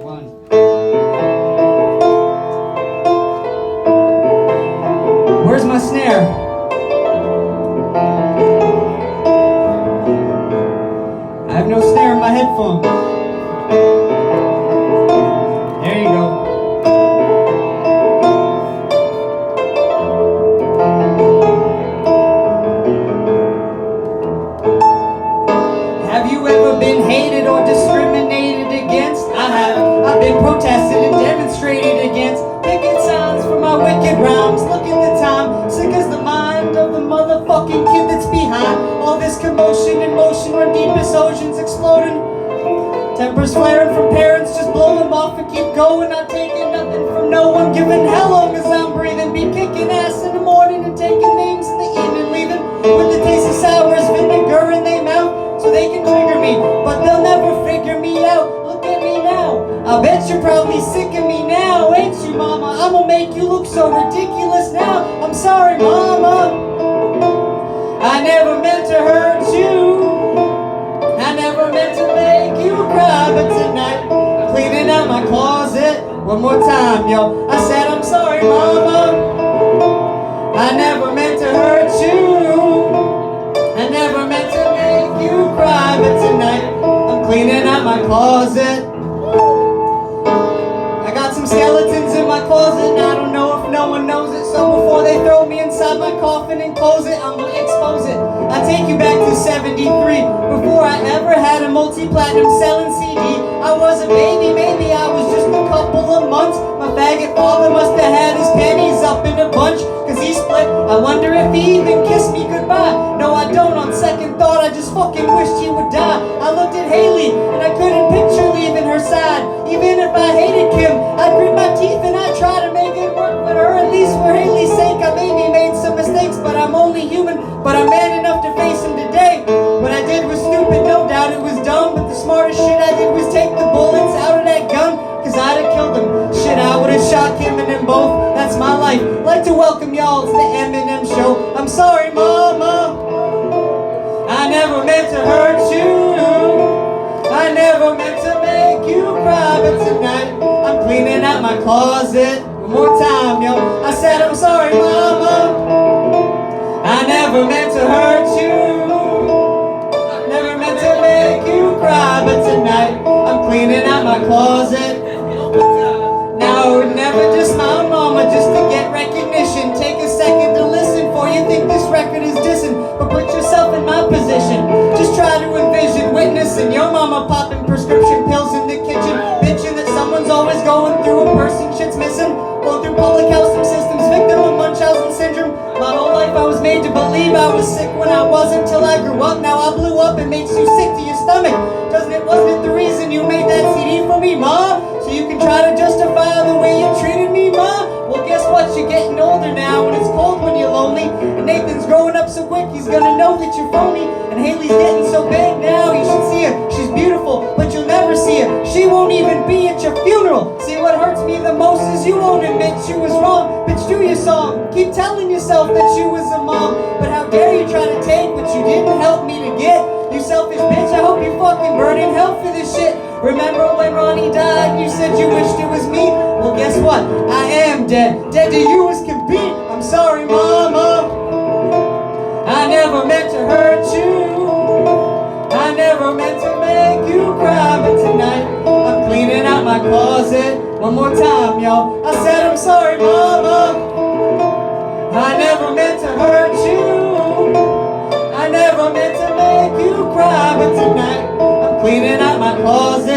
fun. Where's my snare? I have no snare in my headphones. There you go. Have you ever been hated or discriminated against? I have. I've been protested and demonstrated against. Picket signs for my wicked rhymes. Look at the time, sick as the mind of the motherfucking kid that's behind all this commotion and motion when deepest oceans exploding. Tempers flaring from parents, just blow them off and keep going. Not taking nothing from no one, giving how long as I'm breathing. Be kicking ass in the morning and taking names in the evening, leaving with the taste of sour as vinegar in their mouth, so they can trigger me, but they'll never figure me out. Look at me now, I bet you're probably sick of me now, ain't you, mama? I'ma make you look so ridiculous now. I'm sorry, mama, I never meant to hurt you. I never meant to make you cry, but tonight I'm cleaning out my closet one more time, yo. I said I'm sorry, mama, I never meant to hurt you. I never meant to make you cry, but tonight I'm cleaning out my closet. I got some skeletons in my closet, and I don't know if no one knows it. So before they throw me inside my coffin and close it, I'm gonna expose it. I take you back to 73, before I ever had a multi-platinum selling CD. I was a baby, maybe I was just a couple of months. My faggot father must have had his panties up in a bunch, cause he split. I wonder if he even kissed me goodbye. No, I don't. On second thought, I just fucking wished he would die. I looked at Haley and I couldn't picture leaving her side. Even if I hated Kim, I'd grit my teeth and I'd try to make it work. But her, at least for Haley's sake, I maybe made some mistakes, but I'm only human. But I'm man enough to face him today. What I did was stupid, no doubt it was dumb, but the smartest shit I did was take the bullets out of that gun, cause I'd have killed him. Shit, I would've shot him and them both. That's my life. Like to welcome y'all to the Eminem show. I'm sorry, mama, I never meant to hurt you. I never meant to make you cry, but tonight I'm cleaning out my closet one more time, yo. I said I'm sorry, mama, I never meant to hurt you. I never meant to make you cry, but tonight I'm cleaning out my closet. Now I would never diss my mama just to get recognition. Take a second to listen before you think this record is dissing, but put yourself in my position. Just try to envision witnessing your mama popping prescription pills in the kitchen, bitching that someone's always going through a person shit's missing, going through public health systems, victim of Munchausen syndrome. My whole life I was made to believe I was sick when I wasn't, till I grew up. Now I blew up and makes you sick to your stomach. Wasn't it the reason you made that CD for me, ma? So you can try to justify the way you treated me, ma? Well, guess what? You're getting older now, and it's cold when you're lonely. And Nathan's growing up so quick, he's gonna know that you're phony. And Haley's getting so big now, you should see her. She's beautiful, but you'll never see her. She won't even be at your funeral. See, what hurts me the most is you won't admit you was wrong. Bitch, do your song. Keep telling yourself that you was a mom, but how dare you try to take what you didn't help me to get? You selfish bitch, I hope you fucking burn in hell for this shit. Remember when Ronnie died, you said you wished it was me? Well, guess what? I am dead. Dead to you as can be. I'm sorry, mama, I never meant to hurt you. I never meant to make you cry, but tonight I'm cleaning out my closet one more time, yo. I said I'm sorry, mama, I never meant to hurt you. I never meant to make you cry, but tonight I'm cleaning out my closet.